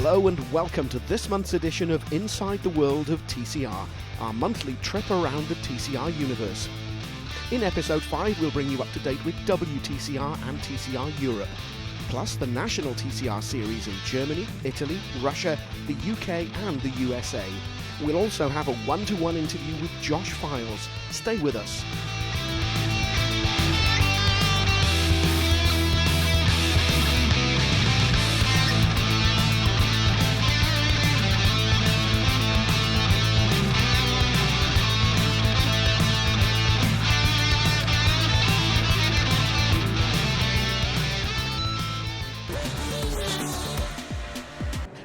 Hello and welcome to this month's edition of Inside the World of TCR, our monthly trip around the TCR universe. In episode 5 we'll bring you up to date with WTCR and TCR Europe, plus the national TCR series in Germany, Italy, Russia, the UK and the USA. We'll also have a one-to-one interview with Josh Files. Stay with us.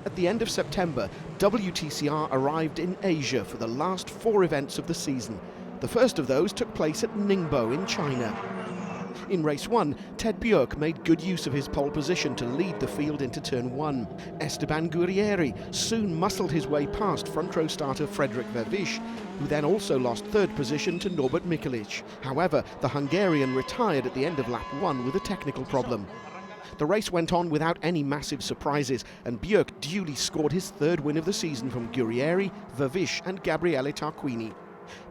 At the end of September, WTCR arrived in Asia for the last 4 events of the season. The first of those took place at Ningbo in China. In race 1, Ted Björk made good use of his pole position to lead the field into turn 1. Esteban Guerrieri soon muscled his way past front row starter Frederik Vervisch, who then also lost third position to Norbert Mikelic. However, the Hungarian retired at the end of lap 1 with a technical problem. The race went on without any massive surprises, and Björk duly scored his third win of the season from Guerrieri, Vervisch and Gabriele Tarquini.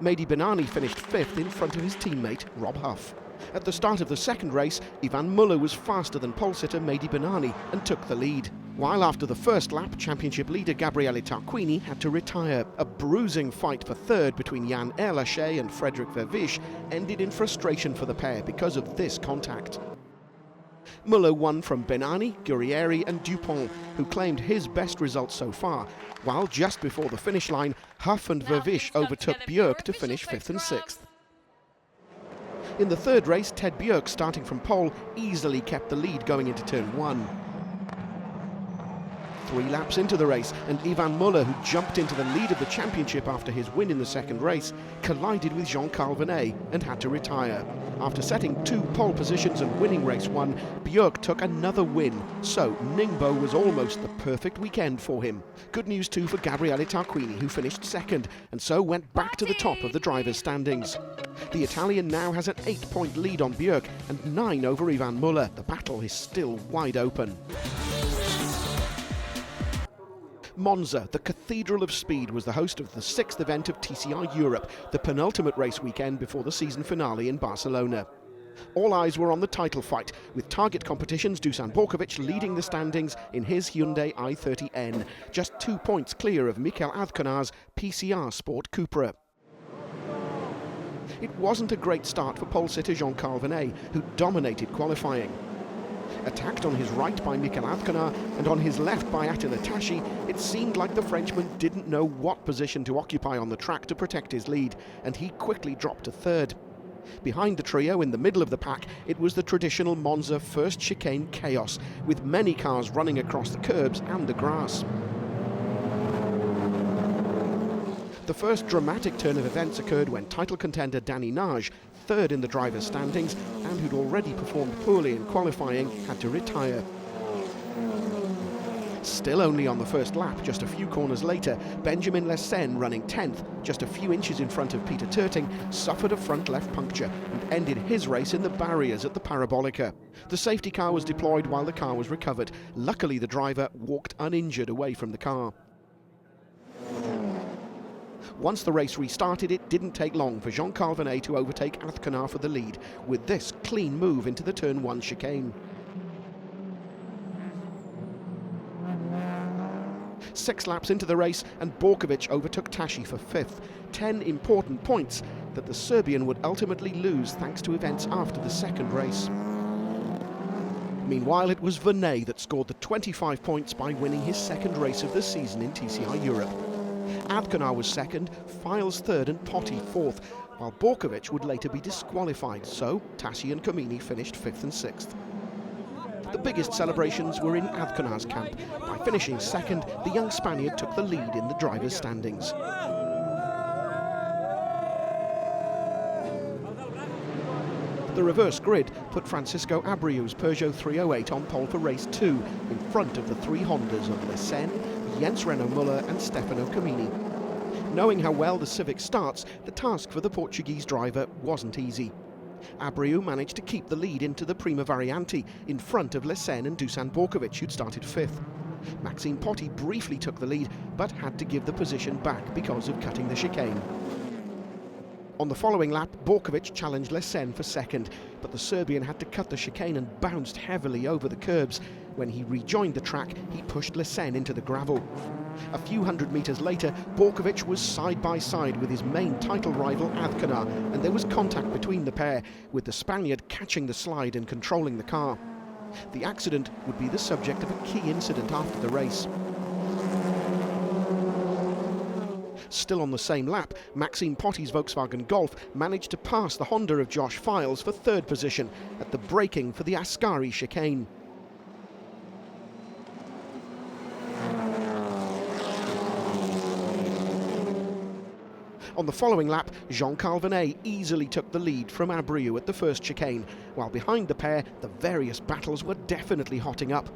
Mehdi Benani finished 5th in front of his teammate Rob Huff. At the start of the second race, Ivan Muller was faster than pole-sitter Mehdi Benani and took the lead. While after the first lap, championship leader Gabriele Tarquini had to retire. A bruising fight for third between Jan Erlaché and Frederik Vervisch ended in frustration for the pair because of this contact. Muller won from Benani, Guerrieri and Dupont, who claimed his best result so far, while just before the finish line, Huff and Vervisch overtook Björk to finish 5th and 6th. In the third race, Ted Björk, starting from pole, easily kept the lead going into turn 1. 3 laps into the race, and Ivan Muller, who jumped into the lead of the championship after his win in the second race, collided with Jean-Carl Venet and had to retire. After setting 2 pole positions and winning race 1, Björk took another win, so Ningbo was almost the perfect weekend for him. Good news too for Gabriele Tarquini, who finished second and so went back to the top of the drivers' standings. The Italian now has an 8-point lead on Björk and 9 over Ivan Muller. The battle is still wide open. Monza, the Cathedral of Speed, was the host of the 6th event of TCR Europe, the penultimate race weekend before the season finale in Barcelona. All eyes were on the title fight, with target competitions Dusan Borkovic leading the standings in his Hyundai i30N, just 2 points clear of Mikel Azconar's PCR Sport Cupra. It wasn't a great start for pole-sitter Jean-Carl Venet, who dominated qualifying. Attacked on his right by Mikel Azconar and on his left by Attila Tashi, it seemed like the Frenchman didn't know what position to occupy on the track to protect his lead, and he quickly dropped to third. Behind the trio in the middle of the pack, it was the traditional Monza first chicane chaos, with many cars running across the curbs and the grass. The first dramatic turn of events occurred when title contender Danny Nage, third in the drivers' standings and who'd already performed poorly in qualifying, had to retire. Still only on the first lap, just a few corners later, Benjamin Lessen, running 10th, just a few inches in front of Peter Terting, suffered a front left puncture and ended his race in the barriers at the Parabolica. The safety car was deployed while the car was recovered. Luckily, the driver walked uninjured away from the car. Once the race restarted, it didn't take long for Jean-Carl Venet to overtake Azconar for the lead, with this clean move into the turn 1 chicane. 6 laps into the race, and Borkovic overtook Tashi for 5th. 10 important points that the Serbian would ultimately lose thanks to events after the second race. Meanwhile, it was Venet that scored the 25 points by winning his second race of the season in TCR Europe. Azconar was second, Files third and Potti 4th, while Borkovic would later be disqualified, so Tassi and Comini finished 5th and 6th. The biggest celebrations were in Azconar's camp. By finishing second, the young Spaniard took the lead in the drivers' standings. The reverse grid put Francisco Abreu's Peugeot 308 on pole for race 2, in front of the 3 Hondas of Lessen, Jens Renaud Muller and Stefano Comini. Knowing how well the Civic starts, the task for the Portuguese driver wasn't easy. Abreu managed to keep the lead into the Prima Variante in front of Lessen and Dusan Borkovic, who'd started 5th. Maxime Potty briefly took the lead, but had to give the position back because of cutting the chicane. On the following lap, Borkovic challenged Lesen for second, but the Serbian had to cut the chicane and bounced heavily over the curbs. When he rejoined the track, he pushed Lesen into the gravel. A few hundred metres later, Borkovic was side by side with his main title rival Azcona, and there was contact between the pair, with the Spaniard catching the slide and controlling the car. The accident would be the subject of a key incident after the race. Still on the same lap, Maxime Potty's Volkswagen Golf managed to pass the Honda of Josh Files for third position at the braking for the Ascari chicane. On the following lap, Jean-Carl Venet easily took the lead from Abreu at the first chicane, while behind the pair, the various battles were definitely hotting up.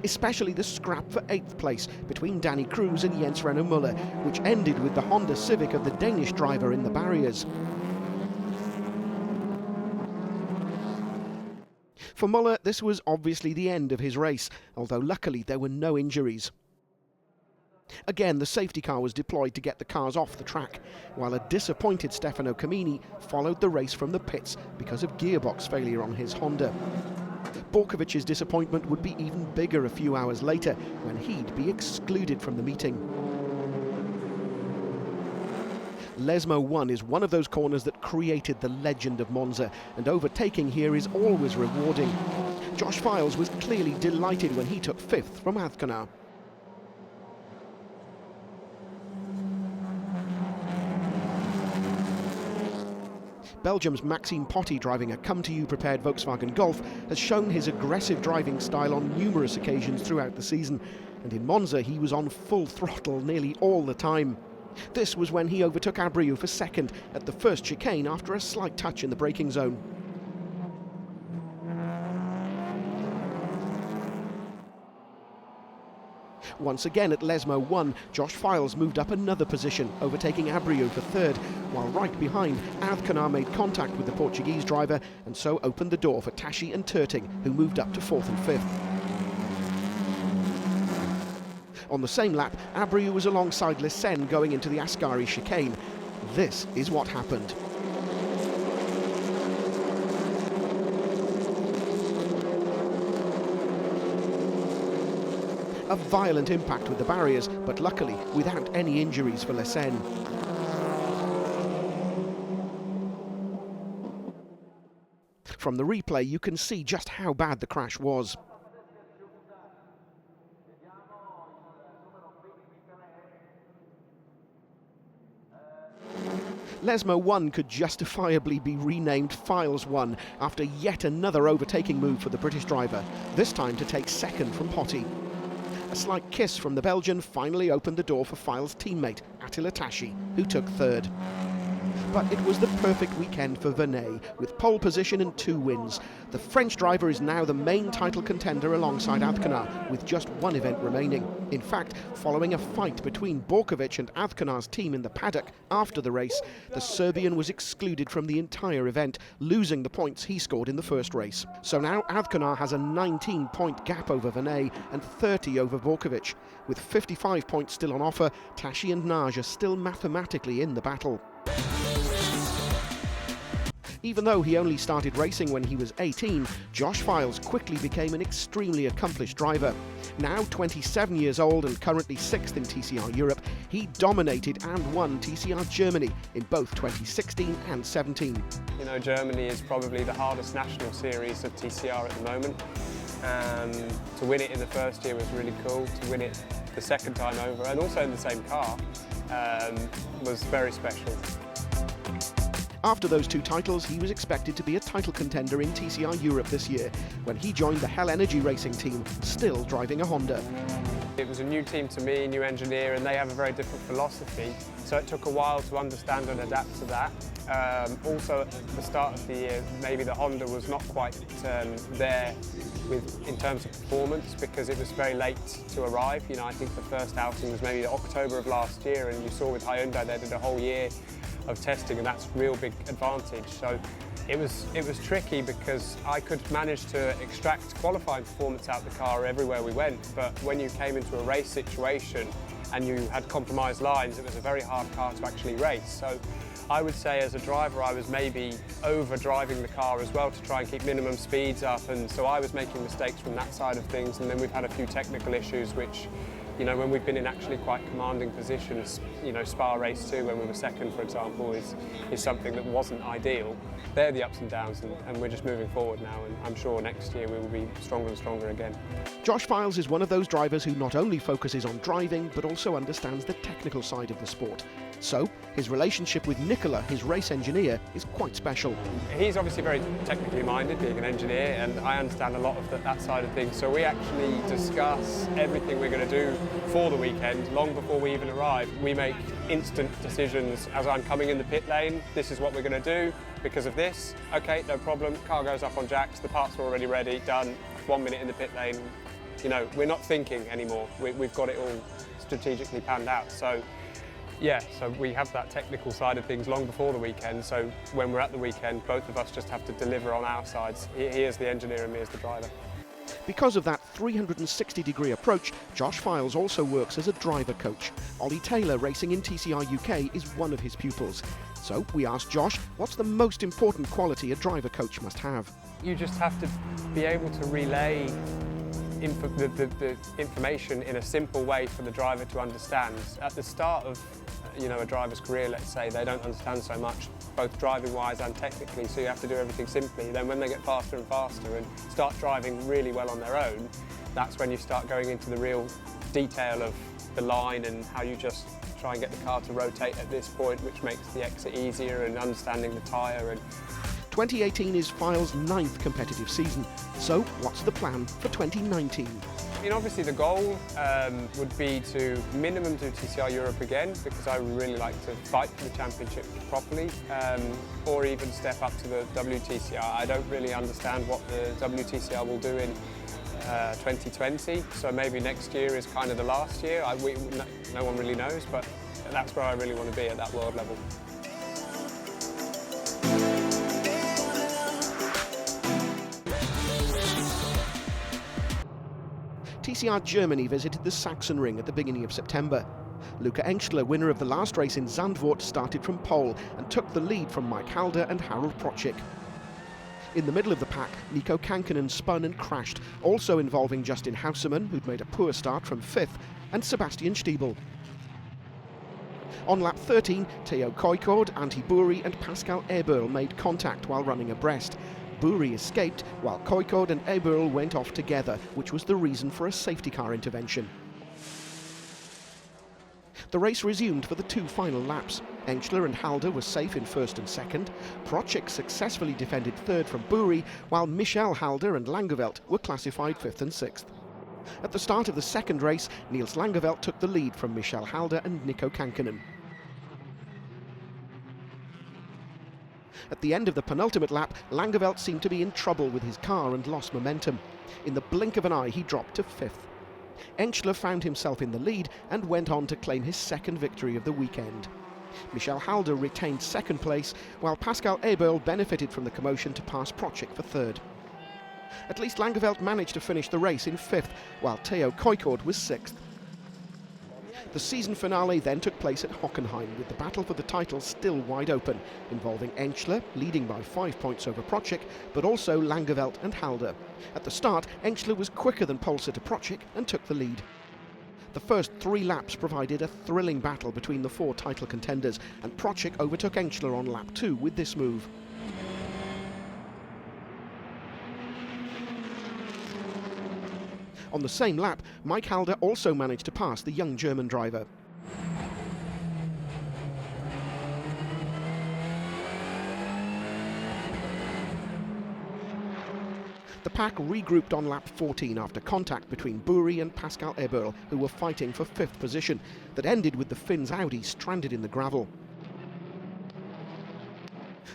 Especially the scrap for 8th place between Danny Cruz and Jens Renaud Müller, which ended with the Honda Civic of the Danish driver in the barriers. For Müller, this was obviously the end of his race, although luckily there were no injuries. Again, the safety car was deployed to get the cars off the track, while a disappointed Stefano Camini followed the race from the pits because of gearbox failure on his Honda. Borkovic's disappointment would be even bigger a few hours later, when he'd be excluded from the meeting. Lesmo 1 is one of those corners that created the legend of Monza, and overtaking here is always rewarding. Josh Files was clearly delighted when he took 5th from Azcona. Belgium's Maxime Potty, driving a come-to-you prepared Volkswagen Golf, has shown his aggressive driving style on numerous occasions throughout the season, and in Monza he was on full throttle nearly all the time. This was when he overtook Abreu for second at the first chicane after a slight touch in the braking zone. Once again at Lesmo 1, Josh Files moved up another position, overtaking Abreu for third, while right behind, Azcona made contact with the Portuguese driver and so opened the door for Tashi and Terting, who moved up to 4th and 5th. On the same lap, Abreu was alongside Lesen going into the Ascari chicane. This is what happened. A violent impact with the barriers, but luckily without any injuries for Lesen. From the replay, you can see just how bad the crash was. Lesmo 1 could justifiably be renamed Files 1 after yet another overtaking move for the British driver, this time to take second from Potty. A slight kiss from the Belgian finally opened the door for Files' teammate, Attila Tashi, who took third. But it was the perfect weekend for Venet, with pole position and 2 wins. The French driver is now the main title contender alongside Azcona, with just 1 event remaining. In fact, following a fight between Borkovic and Azcona's team in the paddock after the race, the Serbian was excluded from the entire event, losing the points he scored in the first race. So now Azcona has a 19-point gap over Venet and 30 over Borkovic. With 55 points still on offer, Tashi and Naj are still mathematically in the battle. Even though he only started racing when he was 18, Josh Files quickly became an extremely accomplished driver. Now 27 years old and currently 6th in TCR Europe, he dominated and won TCR Germany in both 2016 and 17. You know, Germany is probably the hardest national series of TCR at the moment. To win it in the first year was really cool. To win it the second time over, and also in the same car, was very special. After those 2 titles, he was expected to be a title contender in TCR Europe this year, when he joined the Hell Energy racing team, still driving a Honda. It was a new team to me, new engineer, and they have a very different philosophy, so it took a while to understand and adapt to that. Also, at the start of the year, maybe the Honda was not quite there in terms of performance, because it was very late to arrive. You know, I think the first outing was maybe October of last year, and you saw with Hyundai they did a whole year of testing, and that's a real big advantage. So It was tricky because I could manage to extract qualifying performance out of the car everywhere we went, but when you came into a race situation and you had compromised lines, it was a very hard car to actually race. So I would say as a driver I was maybe over-driving the car as well to try and keep minimum speeds up, and so I was making mistakes from that side of things. And then we've had a few technical issues which, you know, when we've been in actually quite commanding positions, you know, Spa race 2 when we were second, for example, is something that wasn't ideal. They're the ups and downs, and we're just moving forward now, and I'm sure next year we will be stronger and stronger again. Josh Files is one of those drivers who not only focuses on driving but also understands the technical side of the sport. So his relationship with Nicola, his race engineer, is quite special. He's obviously very technically minded, being an engineer, and I understand a lot of that side of things. So we actually discuss everything we're going to do for the weekend long before we even arrive. We make instant decisions as I'm coming in the pit lane. This is what we're going to do because of this. Okay, no problem. Car goes up on jacks. The parts are already ready. Done. 1 minute in the pit lane. You know, we're not thinking anymore. We've got it all strategically planned out. So. Yeah, so we have that technical side of things long before the weekend, so when we're at the weekend, both of us just have to deliver on our sides. He is the engineer and me as the driver. Because of that 360-degree approach, Josh Files also works as a driver coach. Ollie Taylor, racing in TCR UK, is one of his pupils. So we asked Josh, what's the most important quality a driver coach must have? You just have to be able to relay the information in a simple way for the driver to understand. At the start of a driver's career, let's say, they don't understand so much, both driving-wise and technically, so you have to do everything simply. Then when they get faster and faster and start driving really well on their own, that's when you start going into the real detail of the line and how you just try and get the car to rotate at this point, which makes the exit easier, and understanding the tyre. 2018 is Files' 9th competitive season, so what's the plan for 2019? I mean, obviously the goal would be to minimum do TCR Europe again, because I would really like to fight for the championship properly, or even step up to the WTCR. I don't really understand what the WTCR will do in 2020, so maybe next year is kind of the last year. No one really knows, but that's where I really want to be, at that world level. TCR Germany visited the Sachsenring at the beginning of September. Luca Engstler, winner of the last race in Zandvoort, started from pole and took the lead from Mike Halder and Harold Procik. In the middle of the pack, Nico Kankinen spun and crashed, also involving Justin Houseman, who'd made a poor start from 5th, and Sebastian Stiebel. On lap 13, Theo Koikord, Antti Buri and Pascal Eberl made contact while running abreast. Buri escaped, while Koikord and Eberl went off together, which was the reason for a safety car intervention. The race resumed for the 2 final laps. Engstler and Halder were safe in 1st and 2nd. Procik successfully defended 3rd from Buri, while Michel Halder and Langeveld were classified 5th and 6th. At the start of the 2nd race, Niels Langeveld took the lead from Michel Halder and Nico Kankinen. At the end of the penultimate lap, Langeveld seemed to be in trouble with his car and lost momentum. In the blink of an eye, he dropped to 5th. Engstler found himself in the lead and went on to claim his 2nd victory of the weekend. Michel Halder retained 2nd place, while Pascal Eberl benefited from the commotion to pass Procik for 3rd. At least Langeveld managed to finish the race in 5th, while Theo Koikord was 6th. The season finale then took place at Hockenheim, with the battle for the title still wide open, involving Engstler leading by 5 points over Procik, but also Langeveld and Halder. At the start, Engstler was quicker than pole-sitter Procik and took the lead. The first 3 laps provided a thrilling battle between the 4 title contenders, and Procik overtook Engstler on lap 2 with this move. On the same lap, Mike Halder also managed to pass the young German driver. The pack regrouped on lap 14 after contact between Buri and Pascal Eberl, who were fighting for 5th position, that ended with the Finns Audi stranded in the gravel.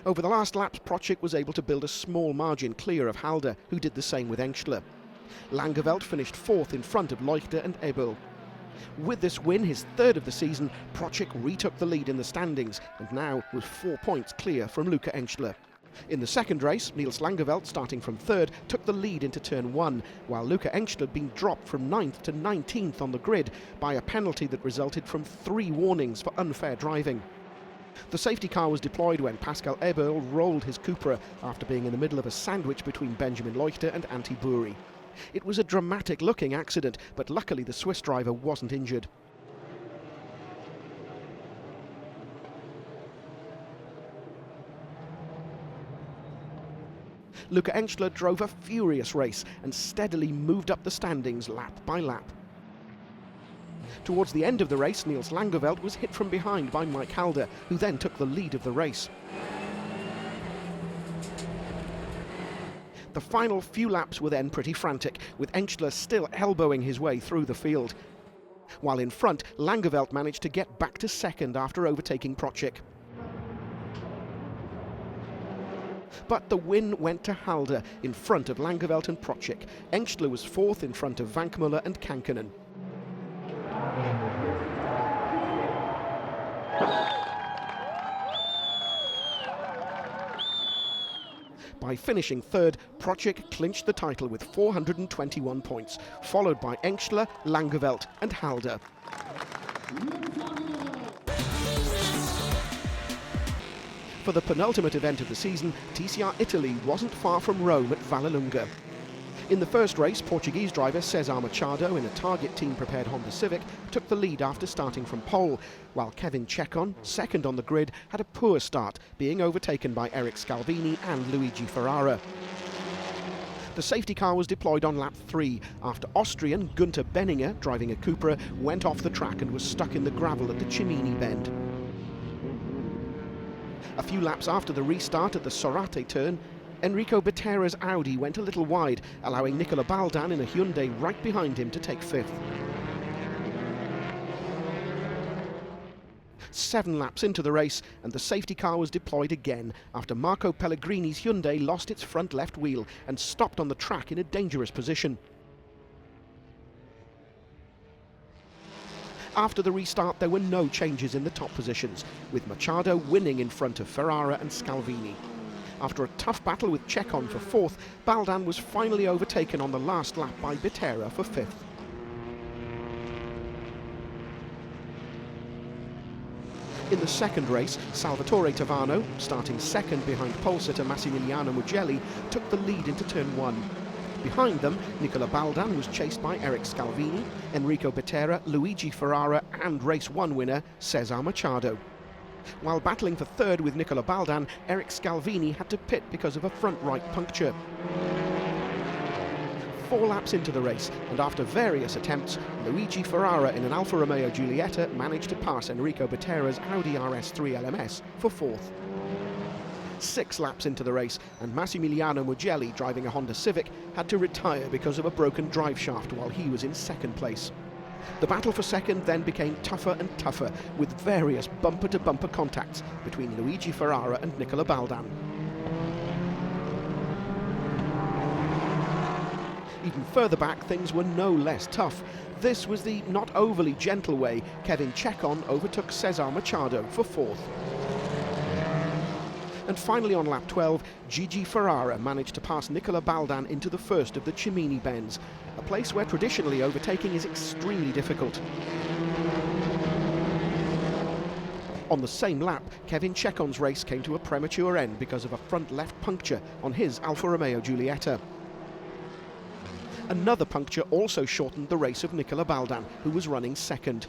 Over the last laps, Procik was able to build a small margin clear of Halder, who did the same with Engstler. Langeveld finished 4th in front of Leuchter and Eberl. With this win, his 3rd of the season, Procik retook the lead in the standings and now was 4 points clear from Luca Engstler. In the second race, Niels Langeveld, starting from third, took the lead into turn 1, while Luca Engstler had been dropped from 9th to 19th on the grid by a penalty that resulted from 3 warnings for unfair driving. The safety car was deployed when Pascal Eberl rolled his Cupra after being in the middle of a sandwich between Benjamin Leuchter and Antti Buri. It was a dramatic-looking accident, but luckily the Swiss driver wasn't injured. Luca Engstler drove a furious race and steadily moved up the standings lap by lap. Towards the end of the race, Niels Langeveld was hit from behind by Mike Halder, who then took the lead of the race. The final few laps were then pretty frantic, with Engstler still elbowing his way through the field. While in front, Langeveld managed to get back to second after overtaking Procik. But the win went to Halder in front of Langeveld and Procik. Engstler was fourth in front of Vankmuller and Kankkunen. By finishing third, Procik clinched the title with 421 points, followed by Engstler, Langeveld and Halder. For the penultimate event of the season, TCR Italy wasn't far from Rome at Vallelunga. In the first race, Portuguese driver Cesar Machado in a Target team-prepared Honda Civic took the lead after starting from pole, while Kevin Chekon, second on the grid, had a poor start, being overtaken by Eric Scalvini and Luigi Ferrara. The safety car was deployed on lap 3 after Austrian Günther Benninger, driving a Cupra, went off the track and was stuck in the gravel at the Cimini bend. A few laps after the restart at the Sorate turn, Enrico Bettera's Audi went a little wide, allowing Nicola Baldan in a Hyundai right behind him to take 5th. 7 laps into the race, and the safety car was deployed again after Marco Pellegrini's Hyundai lost its front left wheel and stopped on the track in a dangerous position. After the restart, there were no changes in the top positions, with Machado winning in front of Ferrara and Scalvini. After a tough battle with Chekon for 4th, Baldan was finally overtaken on the last lap by Bettera for 5th. In the second race, Salvatore Tavano, starting second behind pole sitter Massimiliano Mugelli, took the lead into turn 1. Behind them, Nicola Baldan was chased by Eric Scalvini, Enrico Bettera, Luigi Ferrara and race 1 winner Cesar Machado. While battling for third with Nicola Baldan, Eric Scalvini had to pit because of a front right puncture. 4 laps into the race, and after various attempts, Luigi Ferrara in an Alfa Romeo Giulietta managed to pass Enrico Bettera's Audi RS3 LMS for 4th. 6 laps into the race, and Massimiliano Mugelli, driving a Honda Civic, had to retire because of a broken drive shaft while he was in second place. The battle for second then became tougher and tougher, with various bumper-to-bumper contacts between Luigi Ferrara and Nicola Baldan. Even further back, things were no less tough. This was the not overly gentle way Kevin Chekon overtook Cesar Machado for 4th. And finally on lap 12, Gigi Ferrara managed to pass Nicola Baldan into the first of the Cimini bends, a place where traditionally overtaking is extremely difficult. On the same lap, Kevin Chekon's race came to a premature end because of a front left puncture on his Alfa Romeo Giulietta. Another puncture also shortened the race of Nicola Baldan, who was running second.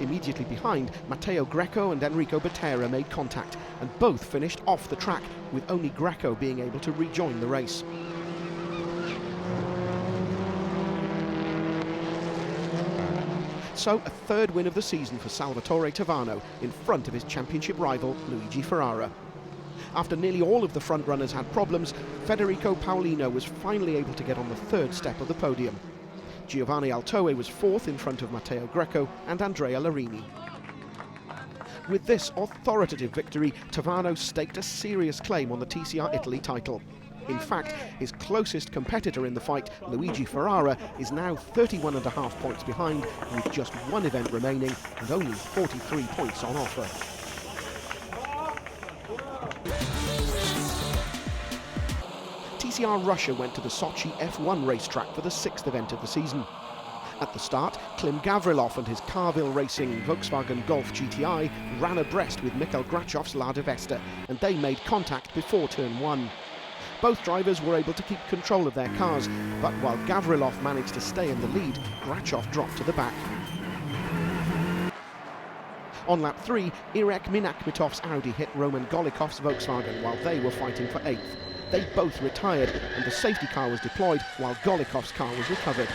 Immediately behind, Matteo Greco and Enrico Bettera made contact, and both finished off the track, with only Greco being able to rejoin the race. So, a third win of the season for Salvatore Tavano in front of his championship rival Luigi Ferrara. After nearly all of the front runners had problems, Federico Paolino was finally able to get on the third step of the podium. Giovanni Altoe was 4th in front of Matteo Greco and Andrea Larini. With this authoritative victory, Tavano staked a serious claim on the TCR Italy title. In fact, his closest competitor in the fight, Luigi Ferrara, is now 31.5 points behind, with just 1 event remaining and only 43 points on offer. TCR Russia went to the Sochi F1 racetrack for the 6th event of the season. At the start, Klim Gavrilov and his Carville Racing Volkswagen Golf GTI ran abreast with Mikhail Grachev's Lada Vesta, and they made contact before turn 1. Both drivers were able to keep control of their cars, but while Gavrilov managed to stay in the lead, Grachev dropped to the back. On lap 3, Irek Minakhmitov's Audi hit Roman Golikov's Volkswagen while they were fighting for 8th. They both retired, and the safety car was deployed while Golikov's car was recovered.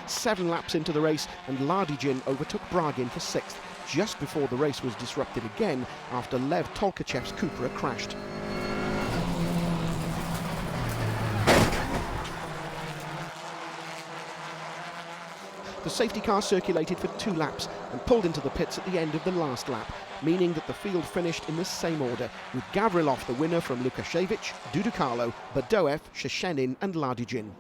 Seven laps into the race, and Ladijin overtook Bragin for 6th, just before the race was disrupted again after Lev Tolkachev's Cupra crashed. The safety car circulated for 2 laps and pulled into the pits at the end of the last lap, meaning that the field finished in the same order, with Gavrilov the winner from Lukashevich, Duducarlo, Badoev, Sheshenin and Ladijin.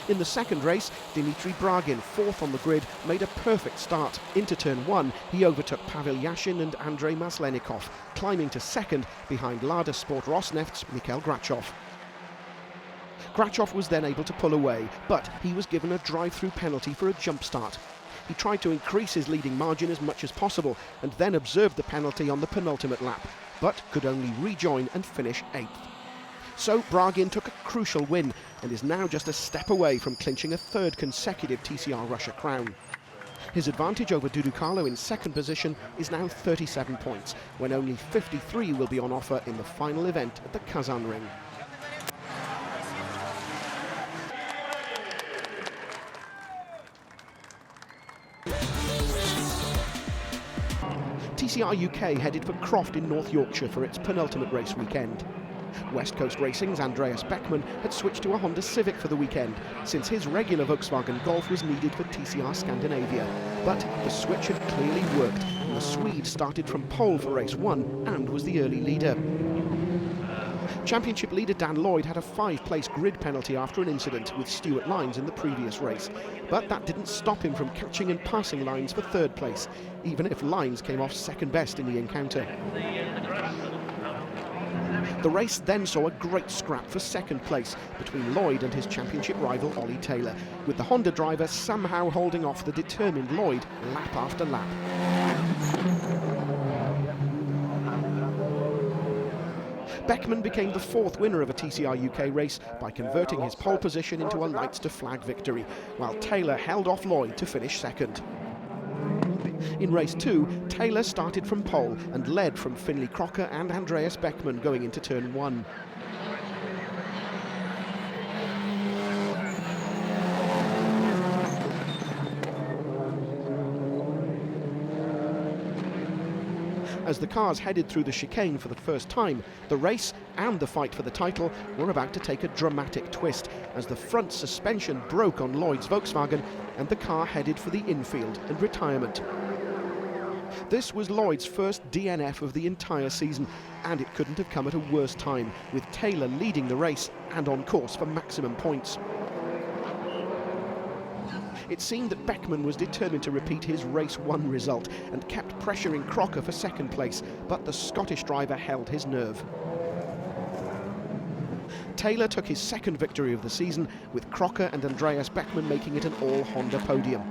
In the second race, Dmitry Bragin, 4th on the grid, made a perfect start. Into turn 1, he overtook Pavel Yashin and Andrei Maslenikov, climbing to 2nd behind Lada Sport Rosneft's Mikhail Grachev. Grachev was then able to pull away, but he was given a drive-through penalty for a jump start. He tried to increase his leading margin as much as possible and then observed the penalty on the penultimate lap, but could only rejoin and finish 8th. So Bragin took a crucial win and is now just a step away from clinching a 3rd consecutive TCR Russia crown. His advantage over Duducarlo in 2nd position is now 37 points, when only 53 will be on offer in the final event at the Kazan Ring. TCR UK headed for Croft in North Yorkshire for its penultimate race weekend. West Coast Racing's Andreas Beckman had switched to a Honda Civic for the weekend, since his regular Volkswagen Golf was needed for TCR Scandinavia. But the switch had clearly worked, and the Swede started from pole for race 1 and was the early leader. Championship leader Dan Lloyd had a 5-place grid penalty after an incident with Stuart Lines in the previous race, but that didn't stop him from catching and passing Lines for 3rd place, even if Lines came off 2nd best in the encounter. The race then saw a great scrap for 2nd place between Lloyd and his championship rival Ollie Taylor, with the Honda driver somehow holding off the determined Lloyd lap after lap. Beckman became the 4th winner of a TCR UK race by converting his pole position into a lights to flag victory, while Taylor held off Lloyd to finish 2nd. In race 2, Taylor started from pole and led from Finley Crocker and Andreas Beckman going into turn 1. As the cars headed through the chicane for the first time, the race and the fight for the title were about to take a dramatic twist as the front suspension broke on Lloyd's Volkswagen and the car headed for the infield and retirement. This was Lloyd's first DNF of the entire season, and it couldn't have come at a worse time, with Taylor leading the race and on course for maximum points. It seemed that Beckman was determined to repeat his race 1 result and kept pressuring Crocker for 2nd place, but the Scottish driver held his nerve. Taylor took his 2nd victory of the season, with Crocker and Andreas Beckman making it an all-Honda podium.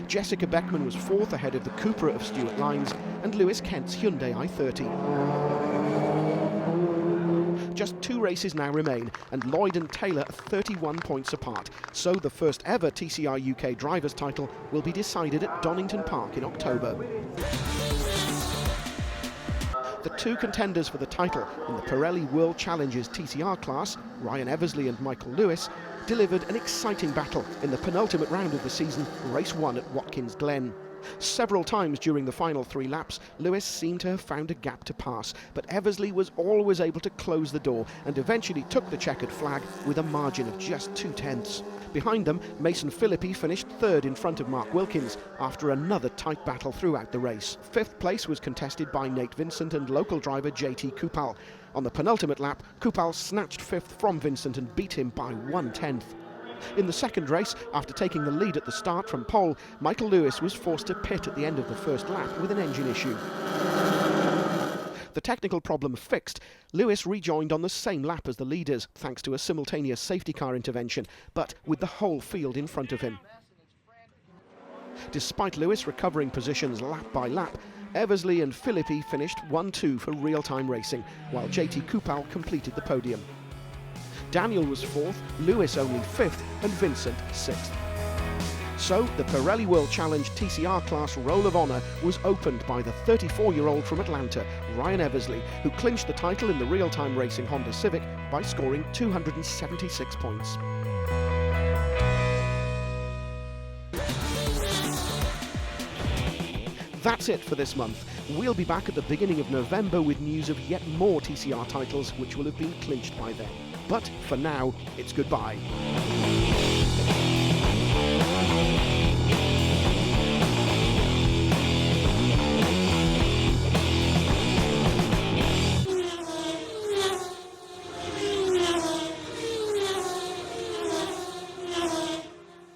Jessica Beckman was 4th ahead of the Cupra of Stuart Lines and Lewis Kent's Hyundai i30. Just 2 races now remain, and Lloyd and Taylor are 31 points apart, so the first ever TCR UK drivers' title will be decided at Donington Park in October. The 2 contenders for the title in the Pirelli World Challenges TCR class, Ryan Eversley and Michael Lewis, delivered an exciting battle in the penultimate round of the season, race 1 at Watkins Glen. Several times during the final 3 laps, Lewis seemed to have found a gap to pass, but Eversley was always able to close the door and eventually took the checkered flag with a margin of just 2/10. Behind them, Mason Philippi finished third in front of Mark Wilkins after another tight battle throughout the race. Fifth place was contested by Nate Vincent and local driver JT Kupal. On the penultimate lap, Kupal snatched fifth from Vincent and beat him by 1/10. In the second race, after taking the lead at the start from pole, Michael Lewis was forced to pit at the end of the first lap with an engine issue. The technical problem fixed, Lewis rejoined on the same lap as the leaders, thanks to a simultaneous safety car intervention, but with the whole field in front of him. Despite Lewis recovering positions lap by lap, Eversley and Philippi finished 1-2 for real-time racing, while JT Kupal completed the podium. Daniel was fourth, Lewis only fifth, and Vincent sixth. So, the Pirelli World Challenge TCR class Roll of Honour was opened by the 34-year-old from Atlanta, Ryan Eversley, who clinched the title in the real-time racing Honda Civic by scoring 276 points. That's it for this month. We'll be back at the beginning of November with news of yet more TCR titles which will have been clinched by then. But for now, it's goodbye.